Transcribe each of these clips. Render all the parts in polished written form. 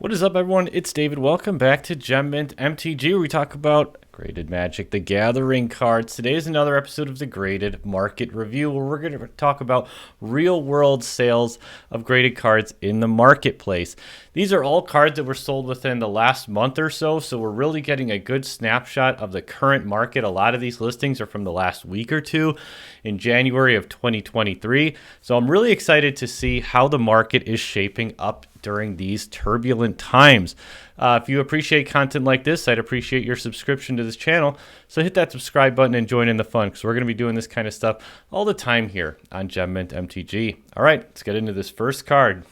What is up, everyone? It's David. Welcome back to Gem Mint MTG, where we talk about Graded Magic, the Gathering cards. Today is another episode of the Graded Market Review, where we're going to talk about real-world sales of graded cards in the marketplace. These are all cards that were sold within the last month or so we're really getting a good snapshot of the current market. A lot of these listings are from the last week or two in January of 2023. So I'm really excited to see how the market is shaping up during these turbulent times. If you appreciate content like this, I'd appreciate your subscription to this channel. So hit that subscribe button and join in the fun, because we're going to be doing this kind of stuff all the time here on Gem Mint MTG. All right, let's get into this first card.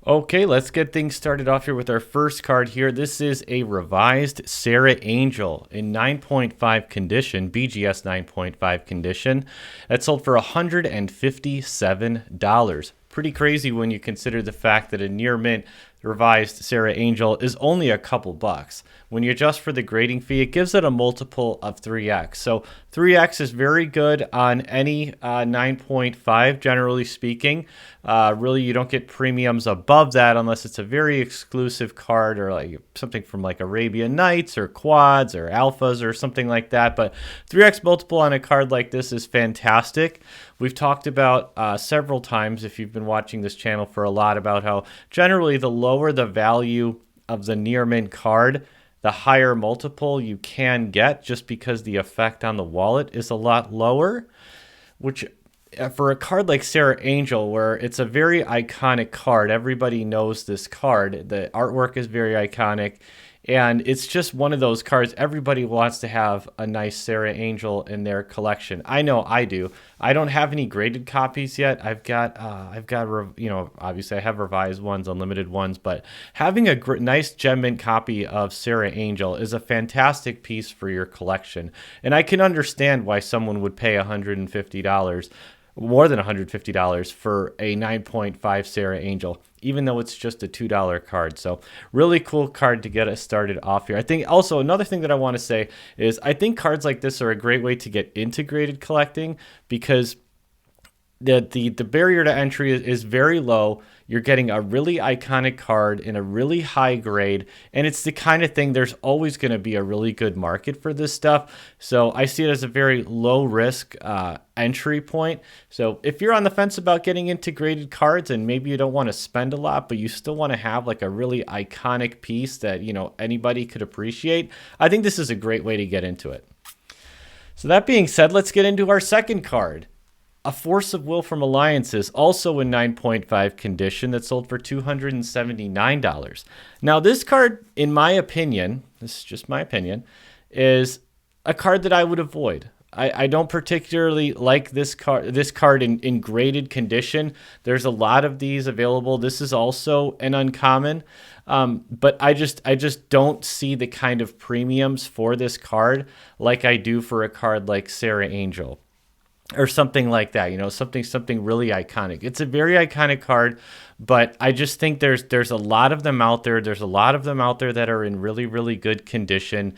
Okay, let's get things started off here with our first card here. This is a revised Serra Angel in 9.5 condition, BGS 9.5 condition. That sold for $157. Pretty crazy when you consider the fact that a near mint revised Serra Angel is only a couple bucks. When you adjust for the grading fee, it gives it a multiple of 3x. So 3x is very good on any 9.5, generally speaking. Really, you don't get premiums above that unless it's a very exclusive card or like something from like Arabian Nights or Quads or Alphas or something like that. But 3x multiple on a card like this is fantastic. We've talked about several times, if you've been watching this channel for a lot, about how generally the lower the value of the near mint card, the higher multiple you can get, just because the effect on the wallet is a lot lower, which for a card like Serra Angel, where it's a very iconic card, everybody knows this card, the artwork is very iconic, and it's just one of those cards everybody wants to have a nice Serra Angel in their collection. I know I do. I don't have any graded copies yet. I've got obviously I have revised ones, unlimited ones, but having a nice Gem Mint copy of Serra Angel is a fantastic piece for your collection. And I can understand why someone would pay $150, more than $150 for a 9.5 Serra Angel, even though it's just a $2 card. So really cool card to get us started off here. I think also another thing that I want to say is I think cards like this are a great way to get integrated collecting, because the barrier to entry is very low. You're getting a really iconic card in a really high grade, and it's the kind of thing, there's always going to be a really good market for this stuff. So I see it as a very low risk entry point. So if you're on the fence about getting into graded cards and maybe you don't want to spend a lot, but you still want to have like a really iconic piece that, you know, anybody could appreciate, I think this is a great way to get into it. So that being said, let's get into our second card. A Force of Will from Alliances, also in 9.5 condition, that sold for $279. Now, this card, in my opinion, this is just my opinion, is a card that I would avoid. I don't particularly like this card in graded condition. There's a lot of these available. This is also an uncommon, but I just don't see the kind of premiums for this card like I do for a card like Serra Angel, or something like that, you know, something really iconic. It's a very iconic card, but I just think there's a lot of them out there. There's a lot of them out there that are in really, really good condition.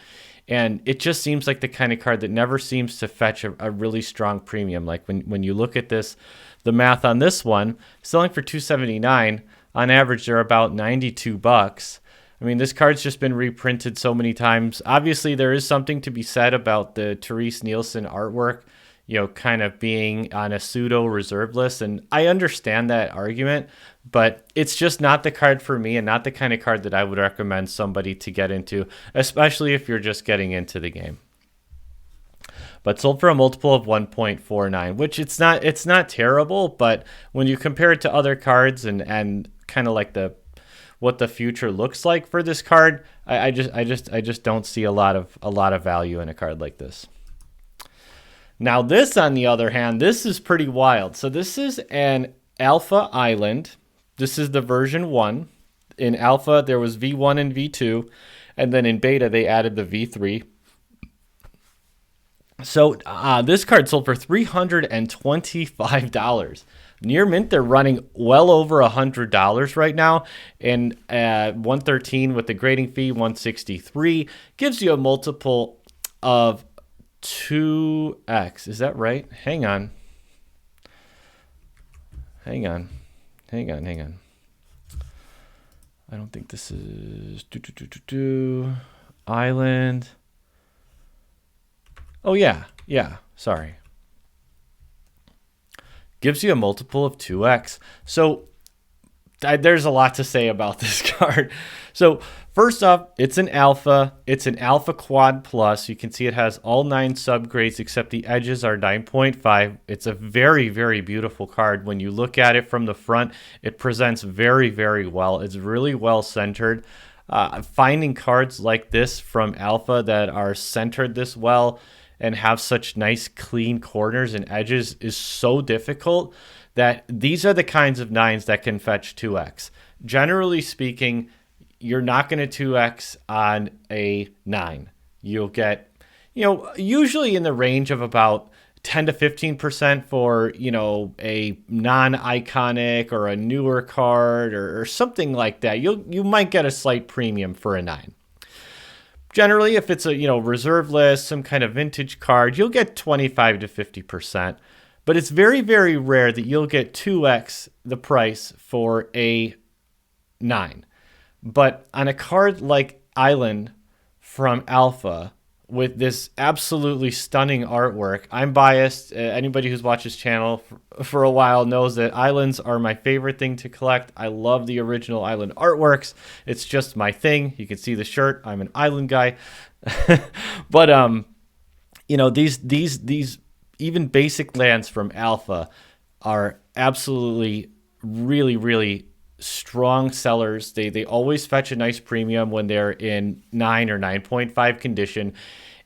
And it just seems like the kind of card that never seems to fetch a really strong premium. Like when you look at this, the math on this one, selling for $279, on average, they're about $92. I mean, this card's just been reprinted so many times. Obviously, there is something to be said about the Therese Nielsen artwork, you know, kind of being on a pseudo reserve list. And I understand that argument, but it's just not the card for me, and not the kind of card that I would recommend somebody to get into, especially if you're just getting into the game. But sold for a multiple of 1.49, which it's not terrible, but when you compare it to other cards and kind of like what the future looks like for this card, I just don't see a lot of value in a card like this. Now this, on the other hand, this is pretty wild. So this is an Alpha Island. This is the version 1. In Alpha, there was V1 and V2, and then in Beta, they added the V3. So this card sold for $325. Near mint, they're running well over $100 right now, and 113 with the grading fee, 163 gives you a multiple of 2x. Is that right? Hang on. I don't think this is Island. Oh yeah, sorry. Gives you a multiple of 2x. So there's a lot to say about this card. So first off, it's an alpha. It's an alpha quad plus. You can see it has all 9 subgrades except the edges are 9.5. It's a very, very beautiful card. When you look at it from the front, it presents very, very well. It's really well centered. Finding cards like this from alpha that are centered this well and have such nice clean corners and edges is so difficult that these are the kinds of 9s that can fetch 2x. Generally speaking, you're not going to 2x on a 9. You'll get, usually in the range of about 10 to 15% for, a non-iconic or a newer card or something like that. You might get a slight premium for a 9. Generally, if it's a reserve list, some kind of vintage card, you'll get 25 to 50%. But it's very, very rare that you'll get 2x the price for a 9. But on a card like Island from Alpha, with this absolutely stunning artwork, I'm biased. Anybody who's watched this channel for a while knows that Islands are my favorite thing to collect. I love the original Island artworks. It's just my thing. You can see the shirt. I'm an Island guy. But these even basic lands from Alpha are absolutely really, really strong sellers. They always fetch a nice premium when they're in 9 or 9.5 condition.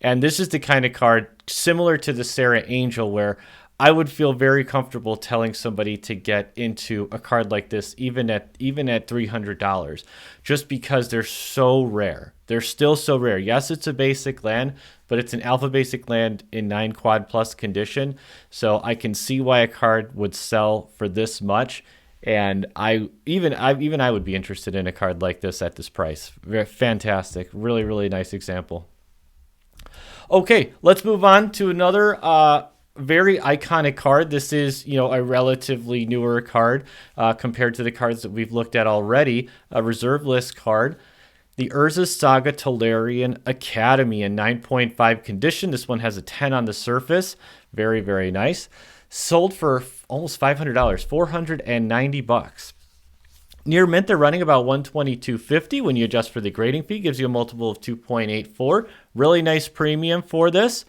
And this is the kind of card similar to the Serra Angel where I would feel very comfortable telling somebody to get into a card like this even at $300 just because they're so rare. They're still so rare. Yes, it's a basic land, but it's an alpha basic land in 9 quad plus condition. So I can see why a card would sell for this much. And I would be interested in a card like this at this price. Fantastic. Really, really nice example. Okay, let's move on to another very iconic card. This is, a relatively newer card compared to the cards that we've looked at already. A reserve list card. The Urza Saga Tolarian Academy in 9.5 condition. This one has a 10 on the surface. Very, very nice. Sold for almost $500, $490. Near mint, they're running about $122.50 when you adjust for the grading fee. Gives you a multiple of 2.84. Really nice premium for this.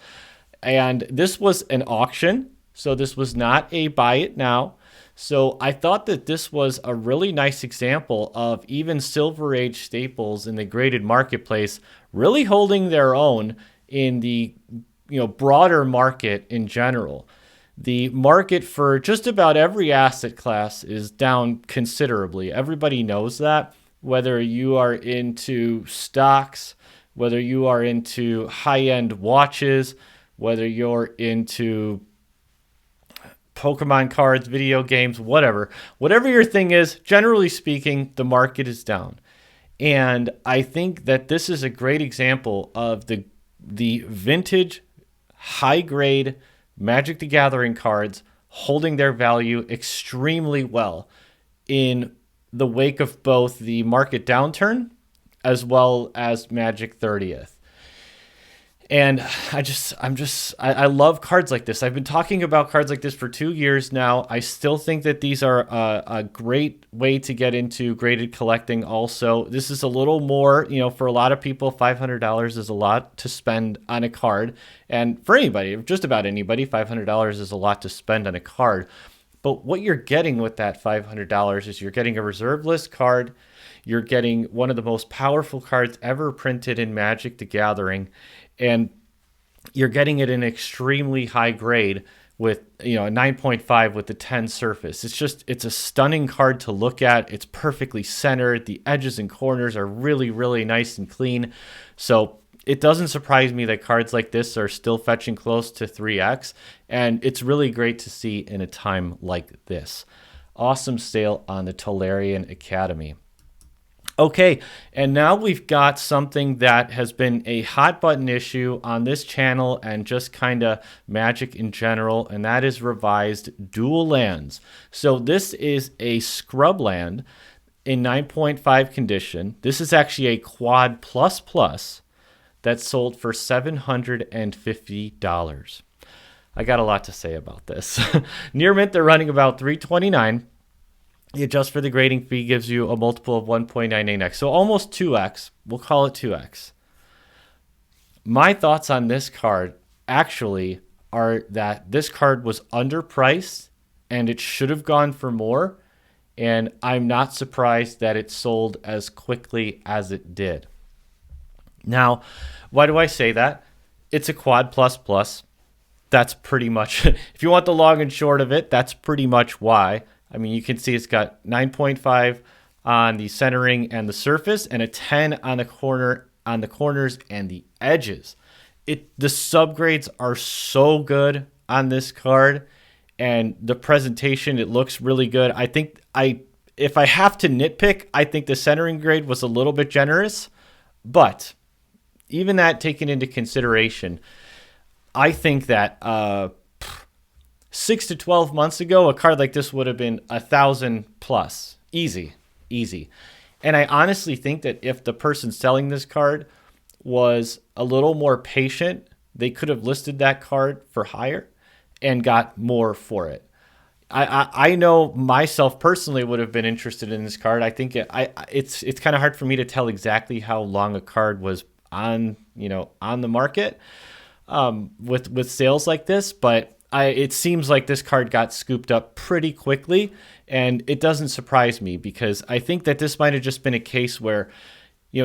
And this was an auction, so this was not a buy it now. So I thought that this was a really nice example of even Silver Age staples in the graded marketplace really holding their own in the broader market in general. The market for just about every asset class is down considerably. Everybody knows that, whether you are into stocks, whether you are into high-end watches, whether you're into Pokemon cards, video games, whatever your thing is, generally speaking, the market is down. And I think that this is a great example of the vintage, high-grade Magic the Gathering cards holding their value extremely well in the wake of both the market downturn as well as Magic 30th. And I love cards like this. I've been talking about cards like this for 2 years now. I still think that these are a great way to get into graded collecting also. This is a little more, for a lot of people, $500 is a lot to spend on a card. And for anybody, just about anybody, $500 is a lot to spend on a card. But what you're getting with that $500 is you're getting a reserve list card. You're getting one of the most powerful cards ever printed in Magic the Gathering. And you're getting it in extremely high grade with, a 9.5 with the 10 surface. It's a stunning card to look at. It's perfectly centered. The edges and corners are really, really nice and clean. So it doesn't surprise me that cards like this are still fetching close to 3x. And it's really great to see in a time like this. Awesome sale on the Tolarian Academy. Okay, and now we've got something that has been a hot button issue on this channel and just kind of Magic in general, and that is revised dual lands. So this is a Scrubland in 9.5 condition. This is actually a quad plus plus that sold for $750. I got a lot to say about this. Near mint, they're running about $329. You adjust for the grading fee, gives you a multiple of 1.98x. So almost 2x. We'll call it 2x. My thoughts on this card actually are that this card was underpriced and it should have gone for more. And I'm not surprised that it sold as quickly as it did. Now, why do I say that? It's a quad plus plus. That's pretty much, if you want the long and short of it, that's pretty much why. I mean, you can see it's got 9.5 on the centering and the surface and a 10 on the corners and the edges. The subgrades are so good on this card, and the presentation, it looks really good. I think if I have to nitpick, I think the centering grade was a little bit generous, but even that taken into consideration, I think that 6 to 12 months ago, a card like this would have been 1,000 plus. Easy. And I honestly think that if the person selling this card was a little more patient, they could have listed that card for higher and got more for it. I know myself personally would have been interested in this card. I think it's kind of hard for me to tell exactly how long a card was on the market with sales like this, but it seems like this card got scooped up pretty quickly, and it doesn't surprise me because I think that this might have just been a case where,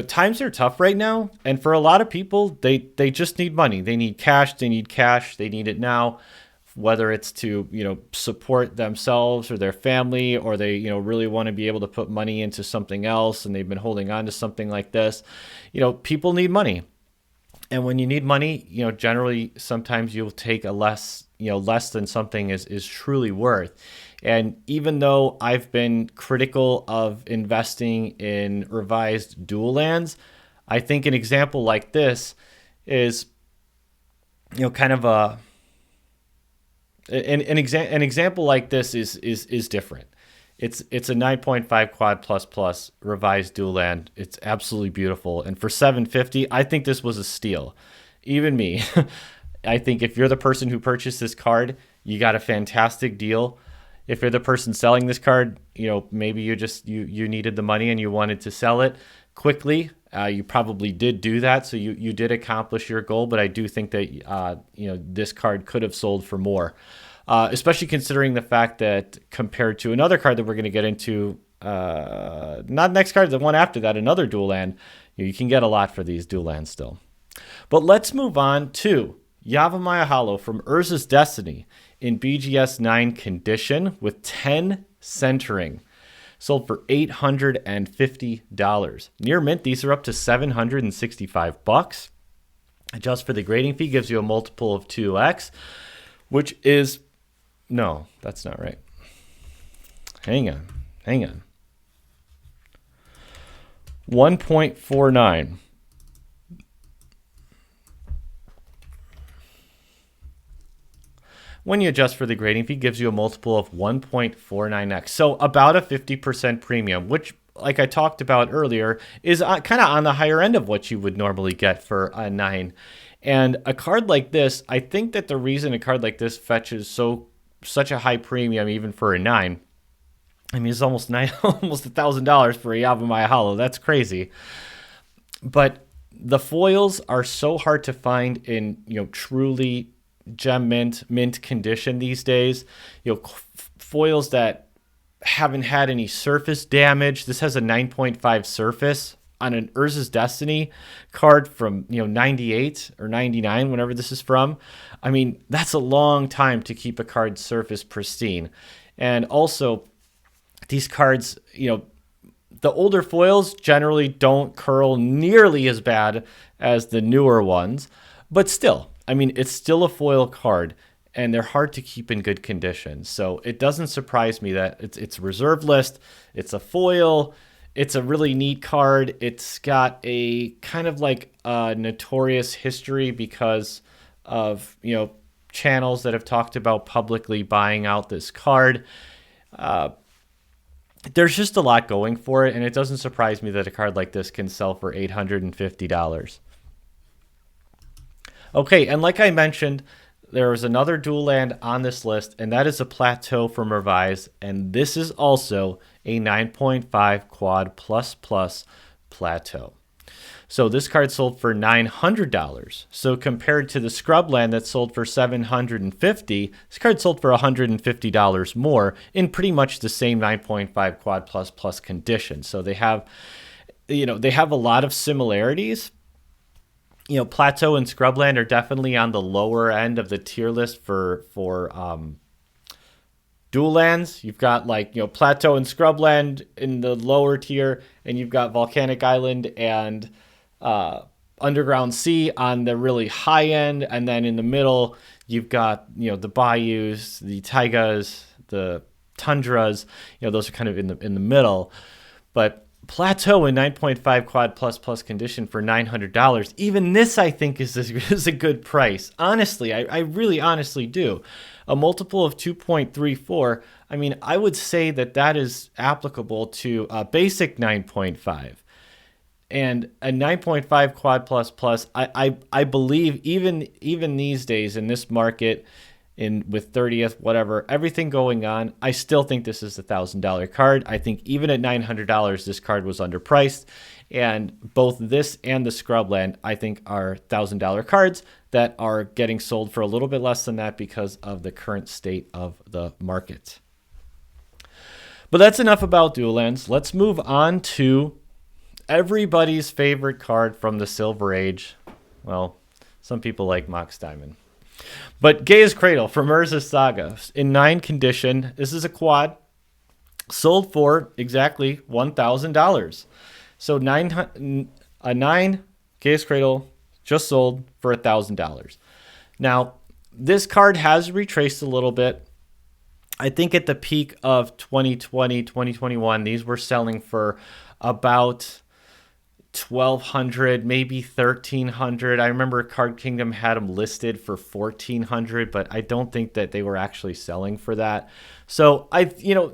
times are tough right now, and for a lot of people, they just need money. They need cash. They need it now, whether it's to, support themselves or their family, or they, really want to be able to put money into something else, and they've been holding on to something like this. People need money. And when you need money, generally sometimes you'll take a less than something is truly worth. And even though I've been critical of investing in revised dual lands, I think an example like this is, kind of an example like this is different. It's a 9.5 quad plus revised dual land. It's absolutely beautiful. And for $750, I think this was a steal. Even me. I think if you're the person who purchased this card, you got a fantastic deal. If you're the person selling this card, maybe you needed the money and you wanted to sell it quickly. You probably did do that, so you did accomplish your goal. But I do think that this card could have sold for more, especially considering the fact that compared to another card that we're going to get into, not next card, the one after that, another dual land, you can get a lot for these dual lands still. But let's move on to Yavimaya Hollow from Urza's Destiny in BGS 9 condition with 10 centering. Sold for $850. Near mint, these are up to $765. Adjust for the grading fee, gives you a multiple of 2x, which is... No, that's not right. Hang on. 1.49. When you adjust for the grading fee, gives you a multiple of 1.49x. So about a 50% premium, which, like I talked about earlier, is kind of on the higher end of what you would normally get for a 9. And a card like this, I think that the reason a card like this fetches such a high premium, even for a 9, I mean, it's almost $1,000 for a Yavimaya Hollow. That's crazy. But the foils are so hard to find in, truly gem mint condition these days. Foils that haven't had any surface damage. This has a 9.5 surface on an Urza's Destiny card from 98 or 99, whenever this is from. I mean, that's a long time to keep a card surface pristine. And also, these cards, the older foils generally don't curl nearly as bad as the newer ones, but still, I mean, it's still a foil card, and they're hard to keep in good condition. So it doesn't surprise me that it's reserve list, it's a foil, it's a really neat card. It's got a kind of like a notorious history because of, channels that have talked about publicly buying out this card. there's just a lot going for it, and it doesn't surprise me that a card like this can sell for $850. Okay, and like I mentioned, there is another dual land on this list, and that is a Plateau from Revised, and this is also a 9.5 quad plus plus Plateau. So this card sold for $900. So compared to the Scrubland that sold for $750, this card sold for $150 more in pretty much the same 9.5 quad plus plus condition. So they have, they have a lot of similarities. Plateau and Scrubland are definitely on the lower end of the tier list for dual lands. You've got Plateau and Scrubland in the lower tier, and you've got Volcanic Island and Underground Sea on the really high end, and then in the middle you've got the bayous, the taigas, the tundras. Those are kind of in the middle. But Plateau in 9.5 quad plus plus condition for $900. Even this, I think, is a good price. Honestly, I really honestly do. A multiple of 2.34. I mean, I would say that is applicable to a basic 9.5. And a 9.5 quad plus plus, I believe even these days in this market, with 30th, whatever, everything going on, I still think this is a $1,000 card. I think even at $900, this card was underpriced. And both this and the Scrubland, I think, are $1,000 cards that are getting sold for a little bit less than that because of the current state of the market. But that's enough about dual lands. Let's move on to everybody's favorite card from the Silver Age. Well, some people like Mox Diamond. But Gaea's Cradle from Urza Saga in 9 condition. This is a quad. Sold for exactly $1,000. So a 9 Gaea's Cradle just sold for $1,000. Now, this card has retraced a little bit. I think at the peak of 2020, 2021, these were selling for about $1,200, maybe $1,300. I remember Card Kingdom had them listed for $1,400, but I don't think that they were actually selling for that. So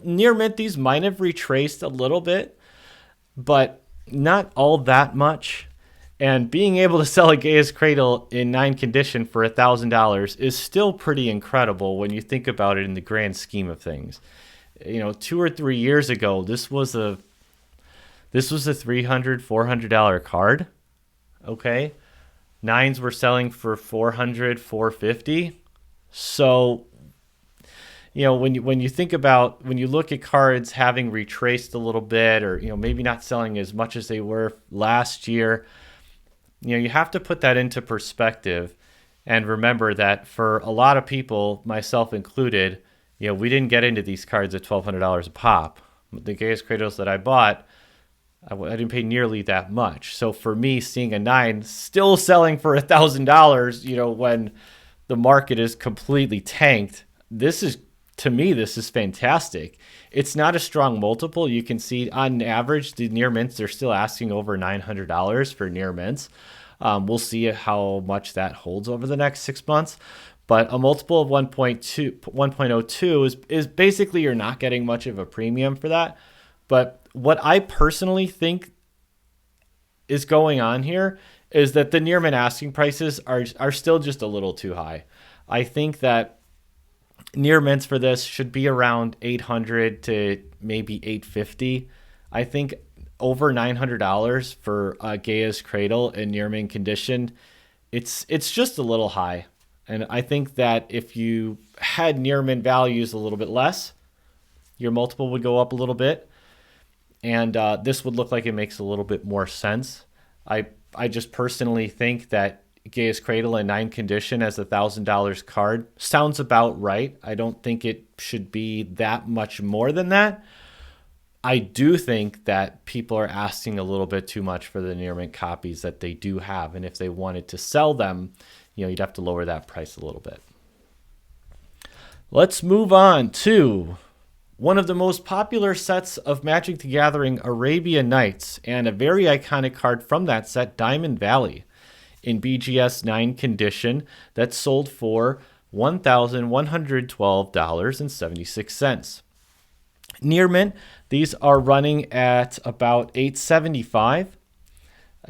near mint, these might have retraced a little bit, but not all that much. And being able to sell a Gaea's Cradle in 9 condition for $1,000 is still pretty incredible when you think about it in the grand scheme of things. 2 or 3 years ago, this was a $300, $400 card. Okay. 9s were selling for $400, $450. So, when you look at cards having retraced a little bit, or, maybe not selling as much as they were last year, you have to put that into perspective and remember that for a lot of people, myself included, we didn't get into these cards at $1,200 a pop. The Gaea's Cradles that I bought, I didn't pay nearly that much. So for me, seeing a 9 still selling for $1,000, when the market is completely tanked, this is fantastic. It's not a strong multiple. You can see on average, the near mints, they're still asking over $900 for near mints. We'll see how much that holds over the next 6 months. But a multiple of 1.02 is basically you're not getting much of a premium for that. But what I personally think is going on here is that the near mint asking prices are still just a little too high. I think that near mints for this should be around $800 to maybe $850. I think over $900 for Gaea's Cradle in near mint condition, it's just a little high. And I think that if you had near mint values a little bit less, your multiple would go up a little bit. And this would look like it makes a little bit more sense. I just personally think that Gaea's Cradle in 9 condition as a $1,000 card sounds about right. I don't think it should be that much more than that. I do think that people are asking a little bit too much for the near mint copies that they do have. And if they wanted to sell them, you'd have to lower that price a little bit. Let's move on to one of the most popular sets of Magic the Gathering, Arabian Nights, and a very iconic card from that set, Diamond Valley, in BGS 9 condition that sold for $1,112.76. Near mint, these are running at about 875.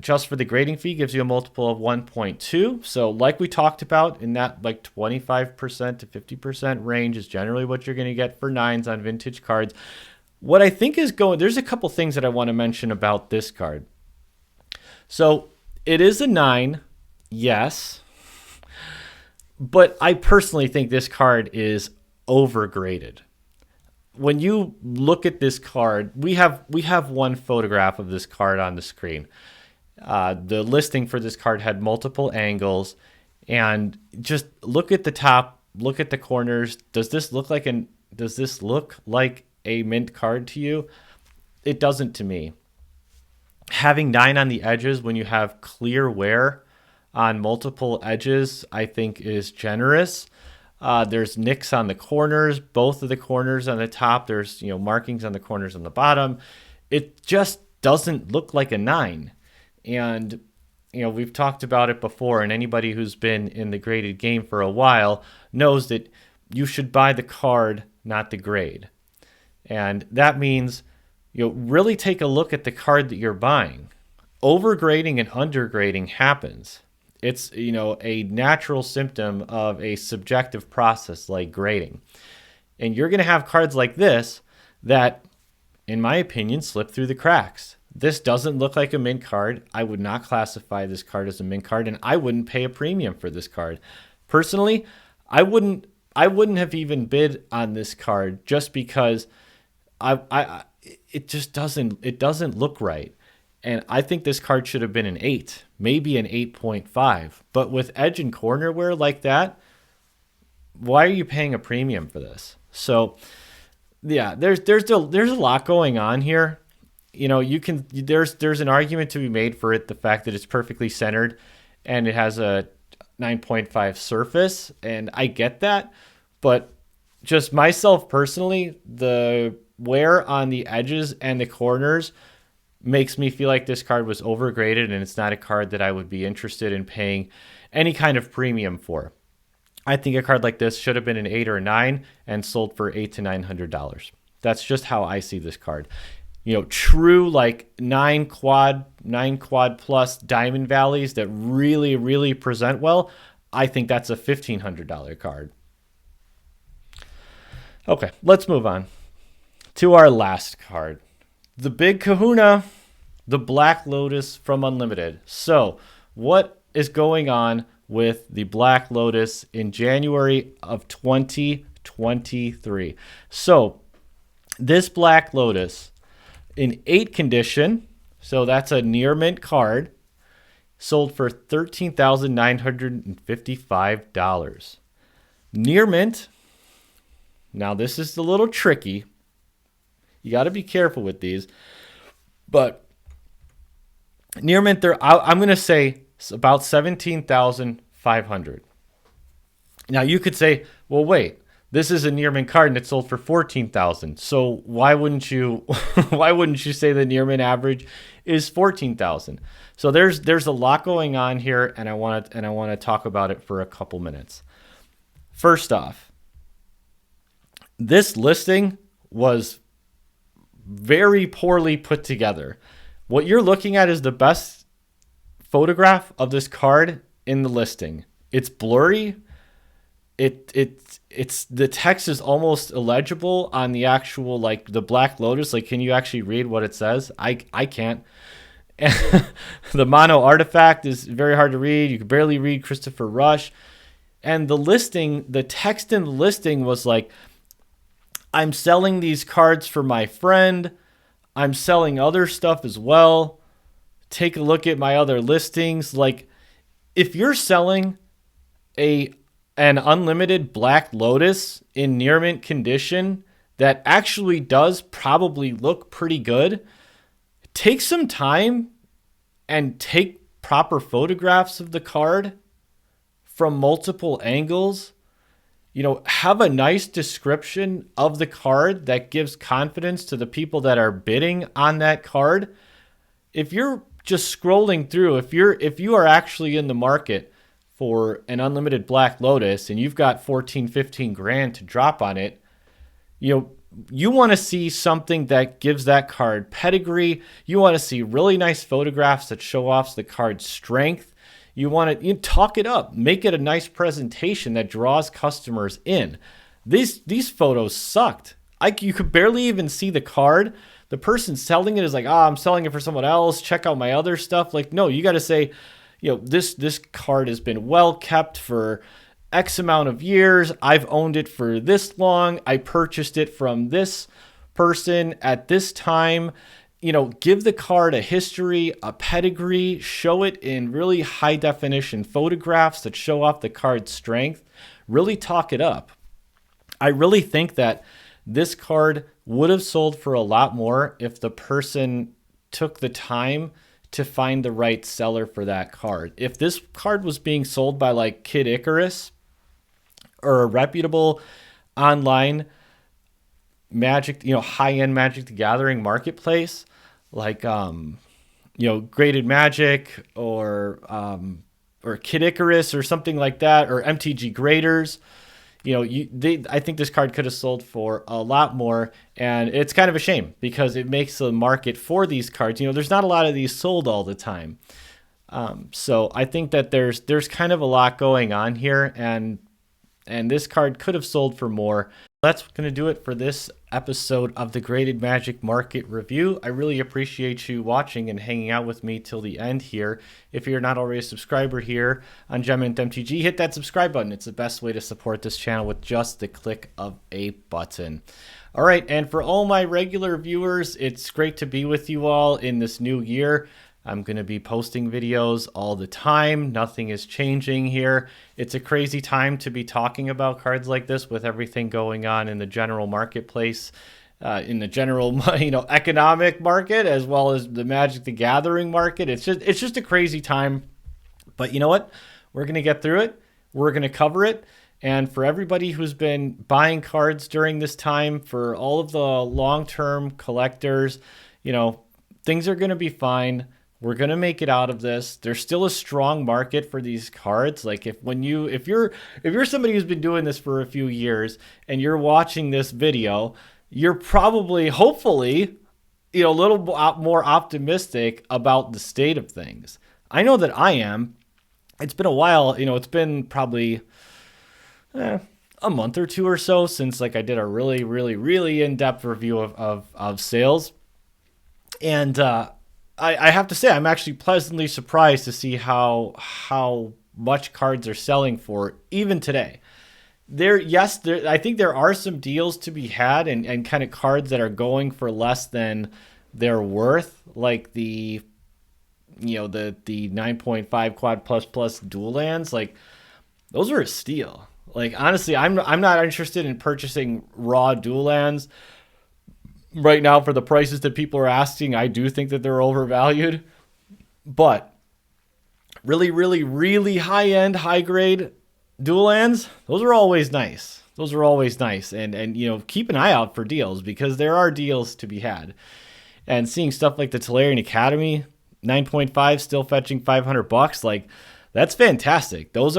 Just for the grading fee gives you a multiple of 1.2. So like we talked about, in that like 25% to 50% range is generally what you're going to get for 9s on vintage cards. What I think is going, there's a couple things that I want to mention about this card. So it is a 9, yes, but I personally think this card is overgraded. When you look at this card, we have one photograph of this card on the screen. The listing for this card had multiple angles, and just look at the top, look at the corners. Does this look like a mint card to you? It doesn't to me. Having 9 on the edges when you have clear wear on multiple edges, I think is generous. There's nicks on the corners, both of the corners on the top. There's markings on the corners on the bottom. It just doesn't look like a 9. And, we've talked about it before, and anybody who's been in the graded game for a while knows that you should buy the card, not the grade. And that means, really take a look at the card that you're buying. Overgrading and undergrading happens. It's, a natural symptom of a subjective process like grading. And you're going to have cards like this that, in my opinion, slip through the cracks. This doesn't look like a mint card. I would not classify this card as a mint card, and I wouldn't pay a premium for this card. Personally, I wouldn't have even bid on this card just because it doesn't look right. And I think this card should have been an 8, maybe an 8.5. But with edge and corner wear like that, why are you paying a premium for this? So, yeah, there's a lot going on here. There's an argument to be made for it, the fact that it's perfectly centered and it has a 9.5 surface, and I get that, but just myself personally, the wear on the edges and the corners makes me feel like this card was overgraded, and it's not a card that I would be interested in paying any kind of premium for. I think a card like this should have been an 8 or a 9 and sold for $800 to $900. That's just how I see this card. True like 9 quad plus Diamond Valleys that really, really present well, I think that's a $1,500 card. Okay, let's move on to our last card. The big kahuna, the Black Lotus from Unlimited. So what is going on with the Black Lotus in January of 2023? So this Black Lotus in 8 condition, so that's a near mint card, sold for $13,955. Near mint, now this is a little tricky. You got to be careful with these. But near mint, I'm going to say about $17,500. Now you could say, well, wait, this is a near mint card and it sold for $14,000. So why wouldn't you say the near mint average is $14,000? So there's a lot going on here, and I want to talk about it for a couple minutes. First off, this listing was very poorly put together. What you're looking at is the best photograph of this card in the listing. It's blurry. It's the text is almost illegible on the actual, like, the Black Lotus. Like, can you actually read what it says? I can't. The mono artifact is very hard to read. You can barely read Christopher Rush. And the text in the listing was like, I'm selling these cards for my friend. I'm selling other stuff as well. Take a look at my other listings. Like, if you're selling an unlimited Black Lotus in near mint condition that actually does probably look pretty good, take some time and take proper photographs of the card from multiple angles. Have a nice description of the card that gives confidence to the people that are bidding on that card. If you're just scrolling through, if you are actually in the market for an unlimited Black Lotus and you've got 14, 15 grand to drop on it, you want to see something that gives that card pedigree. You want to see really nice photographs that show off the card's strength. You want to talk it up, make it a nice presentation that draws customers in. These photos sucked. You could barely even see the card. The person selling it is like, I'm selling it for someone else. Check out my other stuff. Like, no, you got to say, this card has been well kept for X amount of years. I've owned it for this long. I purchased it from this person at this time. Give the card a history, a pedigree, show it in really high definition photographs that show off the card's strength. Really talk it up. I really think that this card would have sold for a lot more if the person took the time to find the right seller for that card. If this card was being sold by like Kid Icarus or a reputable online Magic, high-end Magic the Gathering marketplace, like Graded Magic or Kid Icarus or something like that, or MTG Graders, I think this card could have sold for a lot more, and it's kind of a shame because it makes the market for these cards. There's not a lot of these sold all the time, so I think that there's kind of a lot going on here, and this card could have sold for more. That's going to do it for this episode of the Graded Magic Market Review. I really appreciate you watching and hanging out with me till the end here. If you're not already a subscriber here on Gem MTG, hit that subscribe button. It's the best way to support this channel with just the click of a button. All right, and for all my regular viewers, it's great to be with you all in this new year. I'm going to be posting videos all the time. Nothing is changing here. It's a crazy time to be talking about cards like this with everything going on in the general marketplace, in the general economic market, as well as the Magic the Gathering market. It's just a crazy time. But you know what? We're going to get through it. We're going to cover it. And for everybody who's been buying cards during this time, for all of the long-term collectors, things are going to be fine. We're going to make it out of this. There's still a strong market for these cards. Like if you're somebody who's been doing this for a few years and you're watching this video, you're probably, hopefully, a little more optimistic about the state of things. I know that I am. It's been a while, it's been probably a month or two or so since I did a really, really, really in-depth review of sales. And, I have to say, I'm actually pleasantly surprised to see how much cards are selling for even today. I think there are some deals to be had and kind of cards that are going for less than they're worth, like the 9.5 quad plus dual lands. Like those are a steal. Like honestly, I'm not interested in purchasing raw dual lands right now for the prices that people are asking. I do think that they're overvalued, but really, really, really high-end, high-grade dual lands, those are always nice. Those are always nice. And keep an eye out for deals because there are deals to be had. And seeing stuff like the Tolarian Academy, 9.5 still fetching $500, like that's fantastic. Those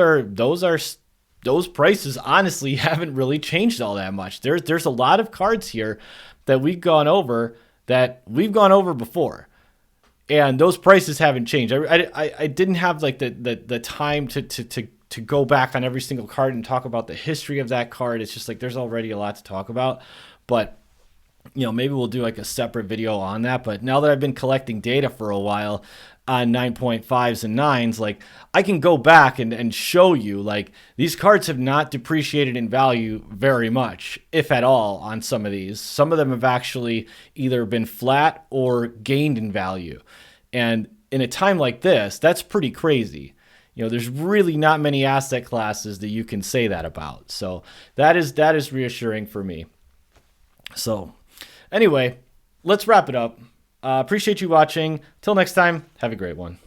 prices honestly haven't really changed all that much. There's a lot of cards here that we've gone over before, and those prices haven't changed. I didn't have like the time to go back on every single card and talk about the history of that card. It's just like there's already a lot to talk about, but maybe we'll do like a separate video on that. But now that I've been collecting data for a while on 9.5s and 9s, like I can go back and show you like these cards have not depreciated in value very much, if at all, on some of these. Some of them have actually either been flat or gained in value. And in a time like this, that's pretty crazy. There's really not many asset classes that you can say that about. So that is reassuring for me. So anyway, let's wrap it up. Appreciate you watching. Till next time, have a great one.